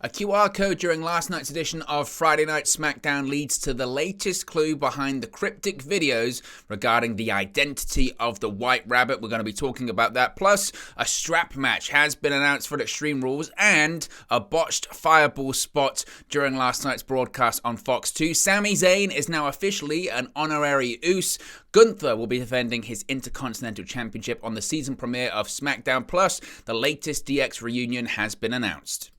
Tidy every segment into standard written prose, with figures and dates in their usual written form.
A QR code during last night's edition of Friday Night SmackDown leads to the latest clue behind the cryptic videos regarding the identity of the White Rabbit. We're going to be talking about that. Plus, a strap match has been announced for Extreme Rules and a botched fireball spot during last night's broadcast on Fox 2. Sami Zayn is now officially an honorary Uce. Gunther will be defending his Intercontinental Championship on the season premiere of SmackDown. Plus, the latest DX reunion has been announced.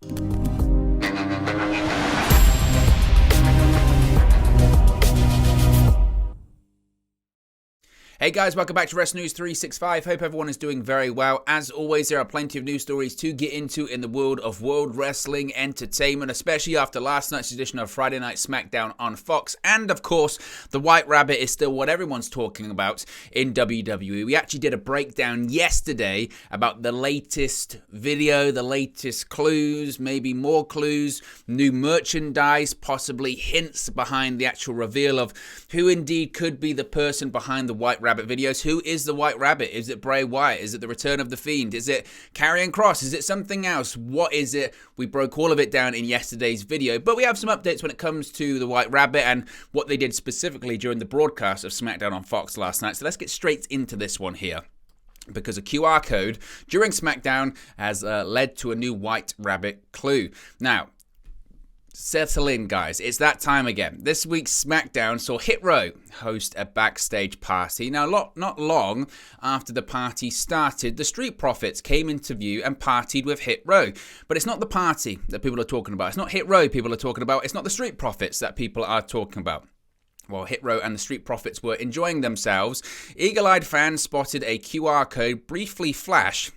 Hey guys, welcome back to Wrest News 365. Hope everyone is doing very well. As always, there are plenty of news stories to get into in the world of World Wrestling Entertainment, especially after last night's edition of Friday Night SmackDown on Fox. And of course, the White Rabbit is still what everyone's talking about in WWE. We actually did a breakdown yesterday about the latest video, the latest clues, maybe more clues, new merchandise, possibly hints behind the actual reveal of who indeed could be the person behind the White Rabbit videos. Who is the White Rabbit? Is it Bray Wyatt? Is it the return of the Fiend? Is it Karrion Kross? Is it something else? What is it? We broke all of it down in yesterday's video, but we have some updates when it comes to the White Rabbit and what they did specifically during the broadcast of SmackDown on Fox last night. So let's get straight into this one here, because a QR code during SmackDown has led to a new White Rabbit clue. Now, settle in, guys. It's that time again. This week's SmackDown saw Hit Row host a backstage party. Now, not long after the party started, the Street Profits came into view and partied with Hit Row. But it's not the party that people are talking about. It's not Hit Row people are talking about. It's not the Street Profits that people are talking about. While Hit Row and the Street Profits were enjoying themselves, eagle-eyed fans spotted a QR code briefly flash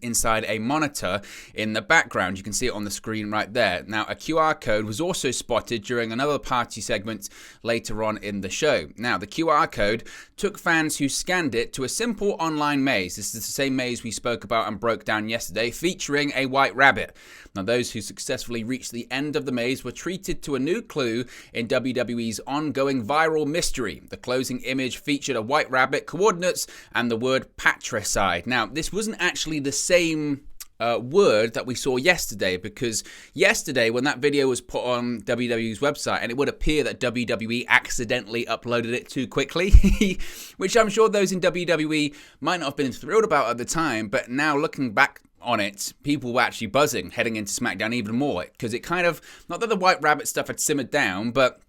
inside a monitor in the background. You can see it on the screen right there. Now, a QR code was also spotted during another party segment later on in the show. Now, the QR code took fans who scanned it to a simple online maze. This is the same maze we spoke about and broke down yesterday, featuring a White Rabbit. Now, those who successfully reached the end of the maze were treated to a new clue in WWE's ongoing viral mystery. The closing image featured a White Rabbit, coordinates, and the word patricide. Now, this wasn't actually the same word that we saw yesterday, because yesterday when that video was put on WWE's website, and it would appear that WWE accidentally uploaded it too quickly, which I'm sure those in WWE might not have been thrilled about at the time, but now looking back on it, people were actually buzzing heading into SmackDown even more, because it kind of, not that the White Rabbit stuff had simmered down, but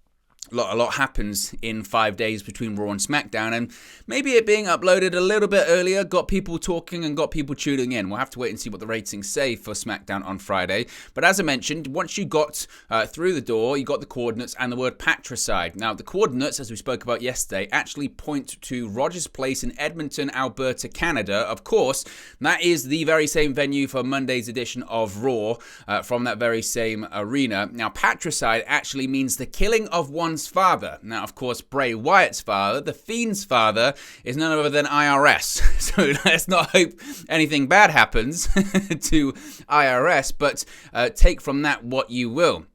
a lot happens in 5 days between Raw and SmackDown, and maybe it being uploaded a little bit earlier got people talking and got people tuning in. We'll have to wait and see what the ratings say for SmackDown on Friday. But as I mentioned, once you got through the door, you got the coordinates and the word patricide. Now, the coordinates, as we spoke about yesterday, actually point to Rogers Place in Edmonton, Alberta, Canada. Of course, that is the very same venue for Monday's edition of Raw from that very same arena. Now, patricide actually means the killing of one's father. Now, of course, Bray Wyatt's father, the Fiend's father, is none other than IRS. So let's not hope anything bad happens to IRS, but take from that what you will.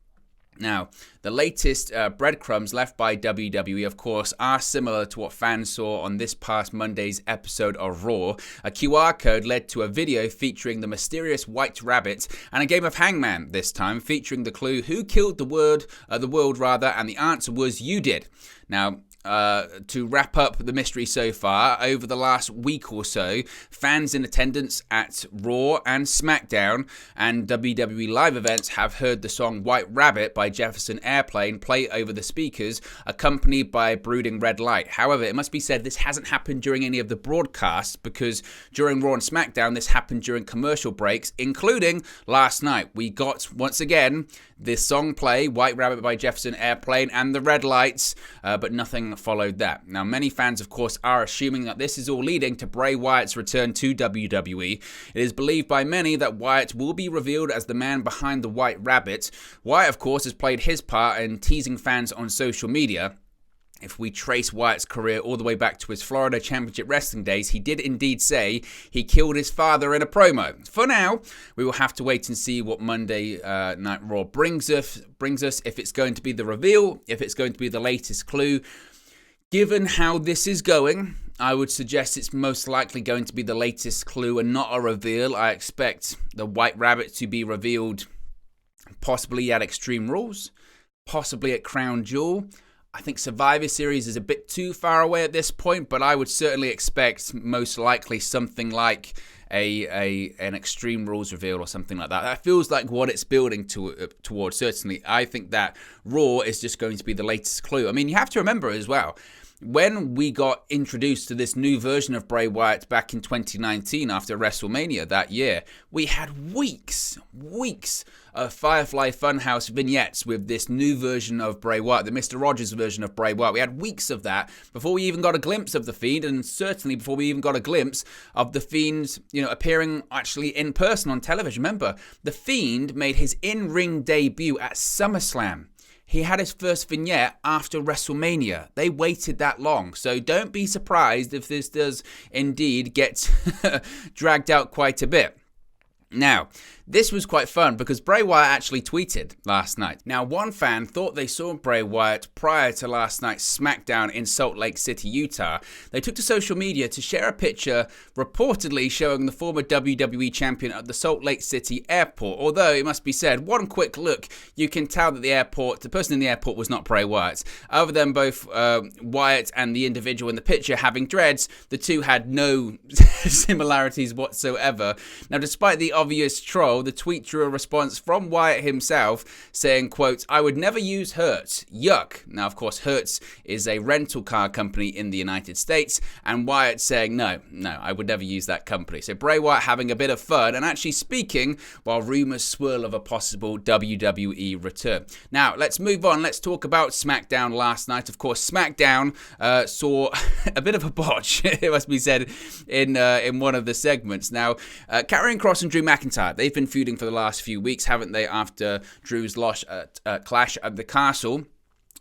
Now, the latest breadcrumbs left by WWE, of course, are similar to what fans saw on this past Monday's episode of Raw. A QR code led to a video featuring the mysterious White Rabbit and a game of Hangman, this time featuring the clue who killed the world, and the answer was you did. Now, to wrap up the mystery so far, over the last week or so, fans in attendance at Raw and SmackDown and WWE live events have heard the song White Rabbit by Jefferson Airplane play over the speakers, accompanied by brooding red light. However, it must be said this hasn't happened during any of the broadcasts, because during Raw and SmackDown, this happened during commercial breaks, including last night. We got, once again, this song play, White Rabbit by Jefferson Airplane, and the red lights, but nothing followed that. Now, many fans, of course, are assuming that this is all leading to Bray Wyatt's return to WWE. It is believed by many that Wyatt will be revealed as the man behind the White Rabbit. Wyatt, of course, has played his part in teasing fans on social media. If we trace Wyatt's career all the way back to his Florida Championship Wrestling days, he did indeed say he killed his father in a promo. For now, we will have to wait and see what Monday Night Raw brings us, if it's going to be the reveal, if it's going to be the latest clue. Given how this is going, I would suggest it's most likely going to be the latest clue and not a reveal. I expect the White Rabbit to be revealed possibly at Extreme Rules, possibly at Crown Jewel. I think Survivor Series is a bit too far away at this point, but I would certainly expect most likely something like an Extreme Rules reveal or something like that. That feels like what it's building towards. Certainly, I think that Raw is just going to be the latest clue. I mean, you have to remember as well, when we got introduced to this new version of Bray Wyatt back in 2019 after WrestleMania that year, we had weeks of Firefly Funhouse vignettes with this new version of Bray Wyatt, the Mr. Rogers version of Bray Wyatt. We had weeks of that before we even got a glimpse of The Fiend, and certainly before we even got a glimpse of The Fiend, appearing actually in person on television. Remember, The Fiend made his in-ring debut at SummerSlam. He had his first vignette after WrestleMania. They waited that long. So don't be surprised if this does indeed get dragged out quite a bit. Now, this was quite fun because Bray Wyatt actually tweeted last night. Now, one fan thought they saw Bray Wyatt prior to last night's SmackDown in Salt Lake City, Utah. They took to social media to share a picture reportedly showing the former WWE champion at the Salt Lake City airport. Although, it must be said, one quick look, you can tell that the person in the airport was not Bray Wyatt. Other than both Wyatt and the individual in the picture having dreads, the two had no similarities whatsoever. Now, despite the obvious troll, the tweet drew a response from Wyatt himself saying, quote, "I would never use Hertz. Yuck." Now, of course, Hertz is a rental car company in the United States, and Wyatt saying, no, I would never use that company. So Bray Wyatt having a bit of fun and actually speaking while rumors swirl of a possible WWE return. Now, let's move on. Let's talk about SmackDown last night. Of course, SmackDown saw a bit of a botch, it must be said, in one of the segments. Now, Karrion Kross and Drew McIntyre, they've been feuding for the last few weeks, haven't they, after Drew's loss at Clash at the Castle.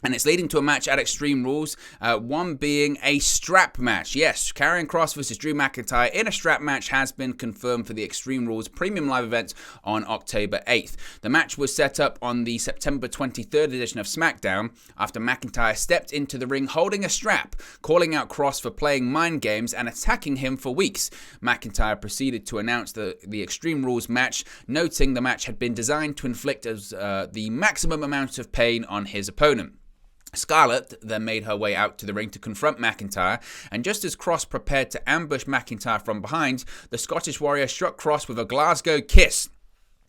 And it's leading to a match at Extreme Rules, one being a strap match. Yes, Karrion Kross versus Drew McIntyre in a strap match has been confirmed for the Extreme Rules Premium Live event on October 8th. The match was set up on the September 23rd edition of SmackDown after McIntyre stepped into the ring holding a strap, calling out Kross for playing mind games and attacking him for weeks. McIntyre proceeded to announce the Extreme Rules match, noting the match had been designed to inflict the maximum amount of pain on his opponent. Scarlett then made her way out to the ring to confront McIntyre, and just as Kross prepared to ambush McIntyre from behind, the Scottish Warrior struck Kross with a Glasgow kiss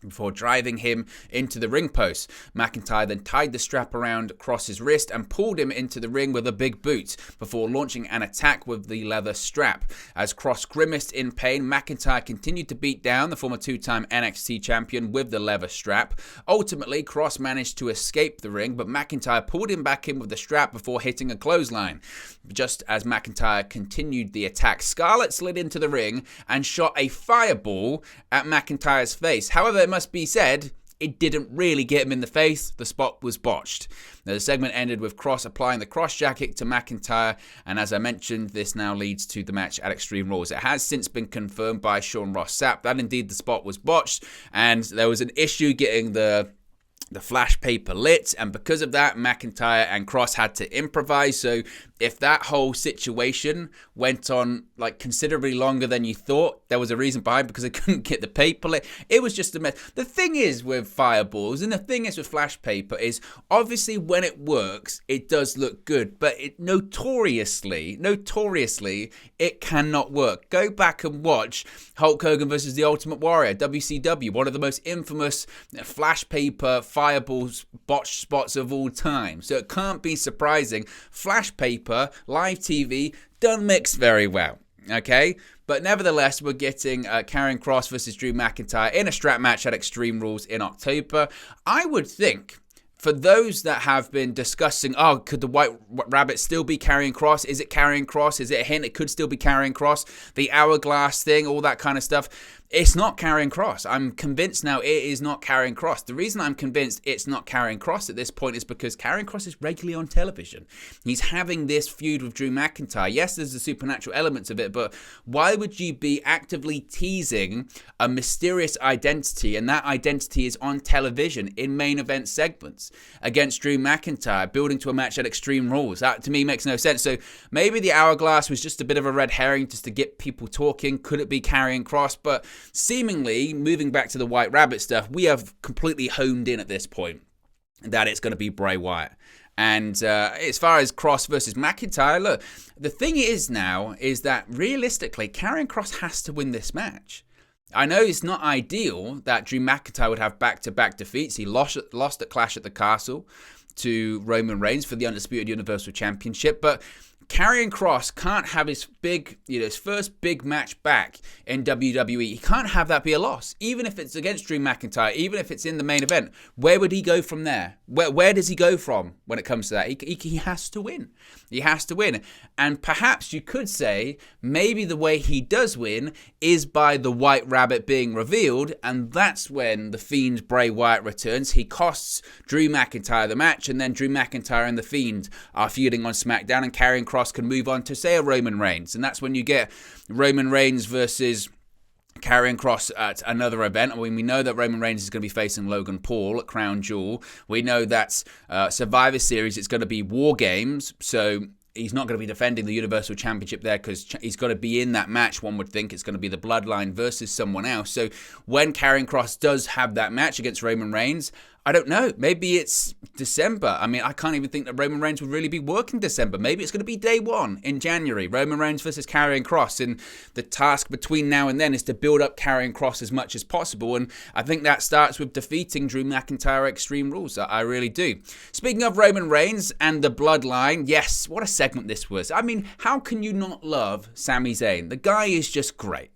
before driving him into the ring post. McIntyre then tied the strap around Kross's wrist and pulled him into the ring with a big boot before launching an attack with the leather strap. As Kross grimaced in pain, McIntyre continued to beat down the former two-time NXT champion with the leather strap. Ultimately, Kross managed to escape the ring, but McIntyre pulled him back in with the strap before hitting a clothesline. Just as McIntyre continued the attack, Scarlett slid into the ring and shot a fireball at McIntyre's face. However, it must be said, it didn't really get him in the face. The spot was botched. Now, the segment ended with Kross applying the Kross jacket to McIntyre, and as I mentioned, this now leads to the match at Extreme Rules. It has since been confirmed by Sean Ross Sapp that indeed the spot was botched, and there was an issue getting the flash paper lit, and because of that, McIntyre and Kross had to improvise. So if that whole situation went on like considerably longer than you thought, there was a reason behind, because they couldn't get the paper lit. It was just a mess. The thing is with fireballs, and the thing is with flash paper, is obviously when it works, it does look good, but it notoriously, it cannot work. Go back and watch Hulk Hogan versus the Ultimate Warrior, WCW, one of the most infamous flash paper fireballs botched spots of all time. So it can't be surprising. Flash paper, live TV, don't mix very well, okay? But nevertheless, we're getting Karrion Kross versus Drew McIntyre in a strap match at Extreme Rules in October. I would think, for those that have been discussing, could the White Rabbit still be Karrion Kross? Is it Karrion Kross? Is it a hint it could still be Karrion Kross? The hourglass thing, all that kind of stuff. It's not Karrion Kross. I'm convinced now it is not Karrion Kross. The reason I'm convinced it's not Karrion Kross at this point is because Karrion Kross is regularly on television. He's having this feud with Drew McIntyre. Yes, there's the supernatural elements of it, but why would you be actively teasing a mysterious identity, and that identity is on television in main event segments? Sheamus against Drew McIntyre, building to a match at Extreme Rules. That, to me, makes no sense. So maybe the Hourglass was just a bit of a red herring just to get people talking. Could it be Karrion Kross? But seemingly, moving back to the White Rabbit stuff, we have completely honed in at this point that it's going to be Bray Wyatt. And as far as Kross versus McIntyre, look, the thing is now is that realistically, Karrion Kross has to win this match. I know it's not ideal that Drew McIntyre would have back-to-back defeats. He lost at Clash at the Castle to Roman Reigns for the Undisputed Universal Championship, but Karrion Kross can't have his first big match back in WWE. He can't have that be a loss, even if it's against Drew McIntyre, even if it's in the main event. Where would he go from there? Where does he go from when it comes to that? He has to win. He has to win. And perhaps you could say maybe the way he does win is by the White Rabbit being revealed, and that's when the Fiend Bray Wyatt returns. He costs Drew McIntyre the match, and then Drew McIntyre and the Fiend are feuding on SmackDown, and Karrion Kross can move on to, say, a Roman Reigns. And that's when you get Roman Reigns versus Karrion Kross at another event. I mean, we know that Roman Reigns is going to be facing Logan Paul at Crown Jewel. We know that Survivor Series, it's going to be War Games, so he's not going to be defending the Universal Championship there because he's got to be in that match. One would think it's going to be the Bloodline versus someone else. So when Karrion Kross does have that match against Roman Reigns, I don't know. Maybe it's December. I mean, I can't even think that Roman Reigns would really be working December. Maybe it's going to be day one in January. Roman Reigns versus Karrion Kross. And the task between now and then is to build up Karrion Kross as much as possible. And I think that starts with defeating Drew McIntyre at Extreme Rules. I really do. Speaking of Roman Reigns and the Bloodline, yes, what a segment this was. I mean, how can you not love Sami Zayn? The guy is just great.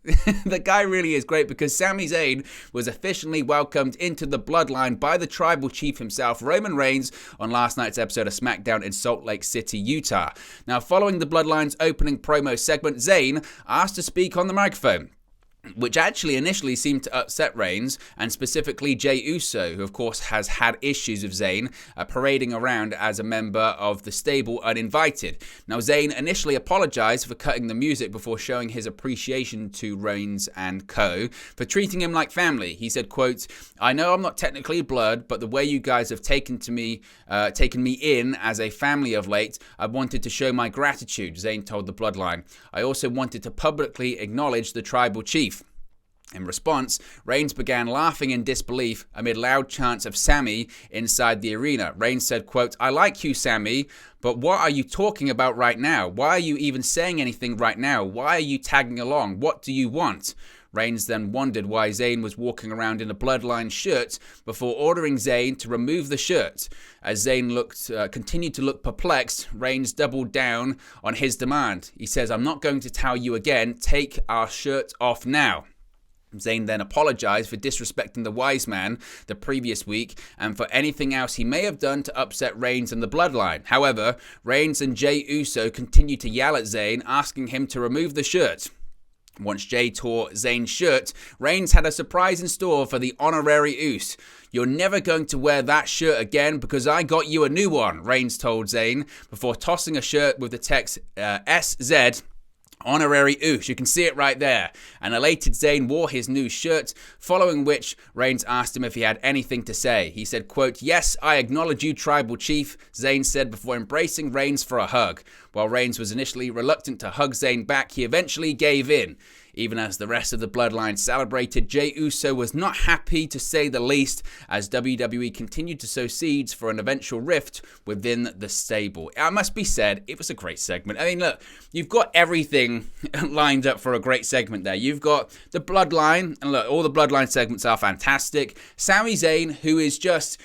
The guy really is great because Sami Zayn was officially welcomed into the Bloodline by the Tribal Chief himself, Roman Reigns, on last night's episode of SmackDown in Salt Lake City, Utah. Now, following the Bloodline's opening promo segment, Zayn asked to speak on the microphone, which actually initially seemed to upset Reigns, and specifically Jey Uso, who of course has had issues with Zayn parading around as a member of the stable uninvited. Now, Zayn initially apologized for cutting the music before showing his appreciation to Reigns and co. for treating him like family. He said, quote, "I know I'm not technically blood, but the way you guys have taken me in as a family of late, I wanted to show my gratitude," Zayn told the Bloodline. "I also wanted to publicly acknowledge the Tribal Chief." In response, Reigns began laughing in disbelief amid loud chants of Sami inside the arena. Reigns said, quote, "I like you, Sami, but what are you talking about right now? Why are you even saying anything right now? Why are you tagging along? What do you want?" Reigns then wondered why Zayn was walking around in a Bloodline shirt before ordering Zayn to remove the shirt. As Zayn continued to look perplexed, Reigns doubled down on his demand. He says, "I'm not going to tell you again. Take our shirt off now." Zayn then apologized for disrespecting the wise man the previous week and for anything else he may have done to upset Reigns and the Bloodline. However, Reigns and Jey Uso continued to yell at Zayn, asking him to remove the shirt. Once Jey tore Zayn's shirt, Reigns had a surprise in store for the honorary Uso. "You're never going to wear that shirt again because I got you a new one," Reigns told Zayn before tossing a shirt with the text SZ. Honorary Uso, you can see it right there. An elated Zayn wore his new shirt, following which Reigns asked him if he had anything to say. He said, quote, "Yes, I acknowledge you, Tribal Chief," Zayn said before embracing Reigns for a hug. While Reigns was initially reluctant to hug Zayn back, he eventually gave in. Even as the rest of the Bloodline celebrated, Jey Uso was not happy, to say the least, as WWE continued to sow seeds for an eventual rift within the stable. It must be said, it was a great segment. I mean, look, you've got everything lined up for a great segment there. You've got the Bloodline, and look, all the Bloodline segments are fantastic. Sami Zayn, who is just...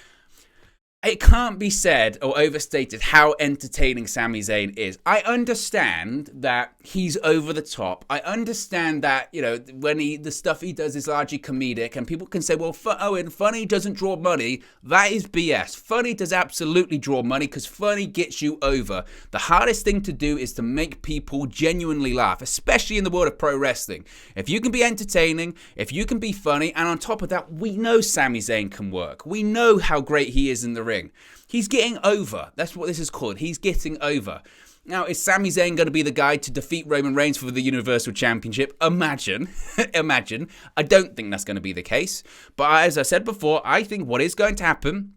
It can't be said or overstated how entertaining Sami Zayn is. I understand that he's over the top. I understand that, you know, when the stuff he does is largely comedic, and people can say, well, Owen, funny doesn't draw money. That is BS. Funny does absolutely draw money because funny gets you over. The hardest thing to do is to make people genuinely laugh, especially in the world of pro wrestling. If you can be entertaining, if you can be funny, and on top of that, we know Sami Zayn can work. We know how great he is in the ring. He's getting over. That's what this is called. He's getting over. Now, is Sami Zayn going to be the guy to defeat Roman Reigns for the Universal Championship? Imagine. Imagine. I don't think that's going to be the case. But as I said before, I think what is going to happen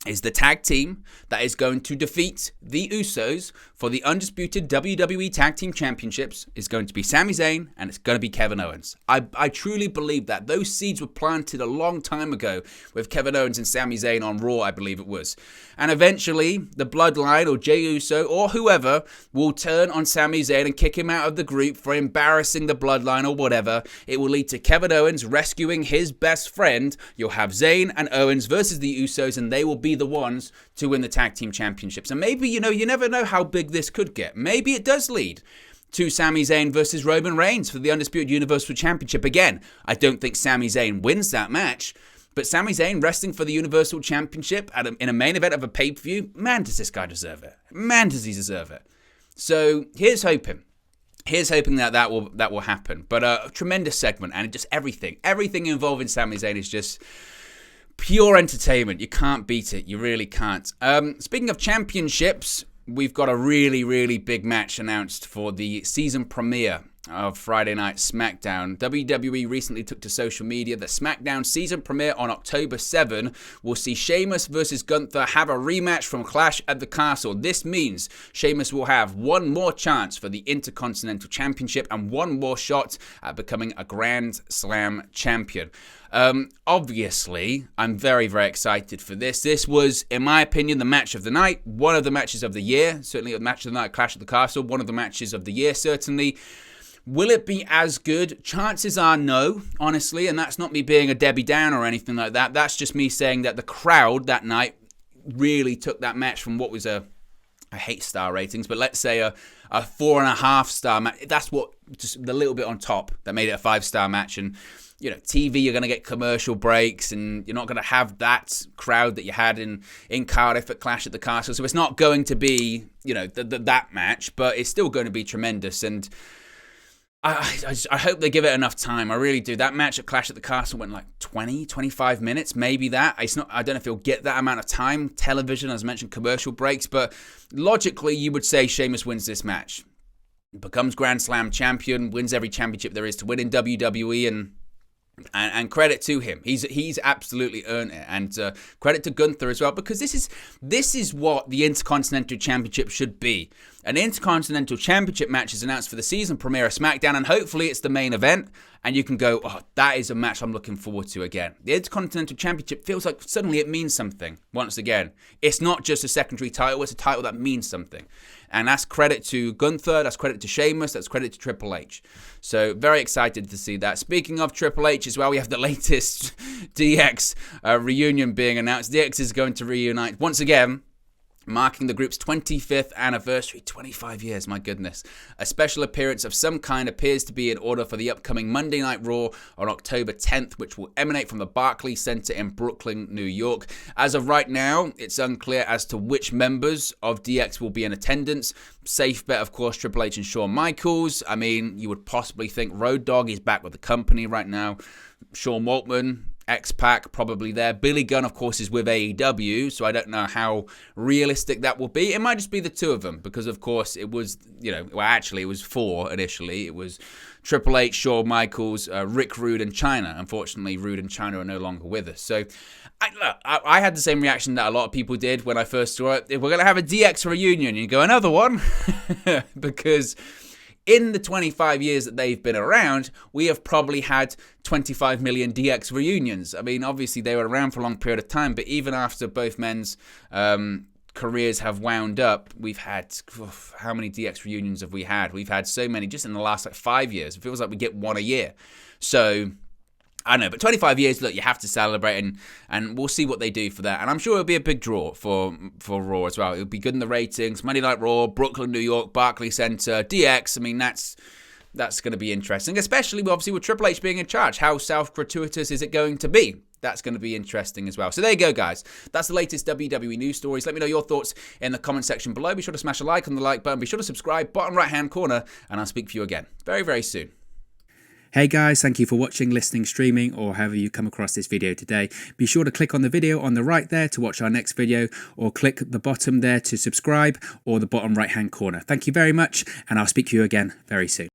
is the tag team that is going to defeat the Usos for the undisputed WWE Tag Team Championships is going to be Sami Zayn, and it's going to be Kevin Owens. I truly believe that. Those seeds were planted a long time ago with Kevin Owens and Sami Zayn on Raw, I believe it was. And eventually, the Bloodline or Jey Uso or whoever will turn on Sami Zayn and kick him out of the group for embarrassing the Bloodline or whatever. It will lead to Kevin Owens rescuing his best friend. You'll have Zayn and Owens versus the Usos, and they will be the ones to win the Tag Team Championships. And maybe, you never know how big this could get. Maybe it does lead to Sami Zayn versus Roman Reigns for the Undisputed Universal Championship. Again, I don't think Sami Zayn wins that match, but Sami Zayn wrestling for the Universal Championship in a main event of a pay-per-view, man, does this guy deserve it. Man, does he deserve it. So here's hoping. Here's hoping that will happen. But a tremendous segment, and just everything involving Sami Zayn is just pure entertainment. You can't beat it. You really can't. Speaking of championships, we've got a really, really big match announced for the season premiere of Friday Night SmackDown. WWE recently took to social media that SmackDown season premiere on October 7 will see Sheamus versus Gunther have a rematch from Clash at the Castle. This means Sheamus will have one more chance for the Intercontinental Championship and one more shot at becoming a Grand Slam champion. Obviously, I'm very, very excited for this. This was, in my opinion, the match of the night, one of the matches of the year, certainly a match of the night, Clash at the Castle, one of the matches of the year, certainly. Will it be as good? Chances are no, honestly, and that's not me being a Debbie Downer or anything like that. That's just me saying that the crowd that night really took that match from what was I hate star ratings, but let's say a 4.5 star match. That's what, just the little bit on top that made it a 5-star match. And TV, you're going to get commercial breaks, and you're not going to have that crowd that you had in Cardiff at Clash at the Castle. So it's not going to be, that match, but it's still going to be tremendous. And I hope they give it enough time. I really do. That match at Clash at the Castle went like 20, 25 minutes, maybe that. I don't know if he'll get that amount of time. Television, as I mentioned, commercial breaks. But logically, you would say Sheamus wins this match. Becomes Grand Slam champion, wins every championship there is to win in WWE, and credit to him. He's absolutely earned it, and credit to Gunther as well, because this is what the Intercontinental Championship should be. An Intercontinental Championship match is announced for the season premiere of SmackDown, and hopefully it's the main event, and you can go, oh, that is a match I'm looking forward to again. The Intercontinental Championship feels like suddenly it means something once again. It's not just a secondary title, it's a title that means something. And that's credit to Gunther, that's credit to Sheamus, that's credit to Triple H. So very excited to see that. Speaking of Triple H as well, we have the latest DX reunion being announced. DX is going to reunite once again, marking the group's 25th anniversary. 25 years, my goodness. A special appearance of some kind appears to be in order for the upcoming Monday Night Raw on October 10th, which will emanate from the Barclays Center in Brooklyn, New York. As of right now, it's unclear as to which members of DX will be in attendance. Safe bet, of course, Triple H and Shawn Michaels. I mean, you would possibly think Road Dogg is back with the company right now. Sean Waltman, X-Pac probably there. Billy Gunn, of course, is with AEW, so I don't know how realistic that will be. It might just be the two of them, because, of course, it was, it was 4 initially. It was Triple H, Shawn Michaels, Rick Rude, and Chyna. Unfortunately, Rude and Chyna are no longer with us. So, I had the same reaction that a lot of people did when I first saw it. If we're going to have a DX reunion, you go, another one? Because in the 25 years that they've been around, we have probably had 25 million DX reunions. I mean, obviously they were around for a long period of time, but even after both men's careers have wound up, we've had, how many DX reunions have we had? We've had so many just in the last 5 years. It feels like we get one a year. So I know, but 25 years, look, you have to celebrate, and we'll see what they do for that. And I'm sure it'll be a big draw for Raw as well. It'll be good in the ratings. Monday Night Raw, Brooklyn, New York, Barclays Center, DX. I mean, that's going to be interesting, especially obviously with Triple H being in charge. How self-gratuitous is it going to be? That's going to be interesting as well. So there you go, guys. That's the latest WWE news stories. Let me know your thoughts in the comment section below. Be sure to smash a like on the like button. Be sure to subscribe, bottom right-hand corner, and I'll speak to you again very, very soon. Hey guys, thank you for watching, listening, streaming, or however you come across this video today. Be sure to click on the video on the right there to watch our next video, or click the bottom there to subscribe, or the bottom right hand corner. Thank you very much, and I'll speak to you again very soon.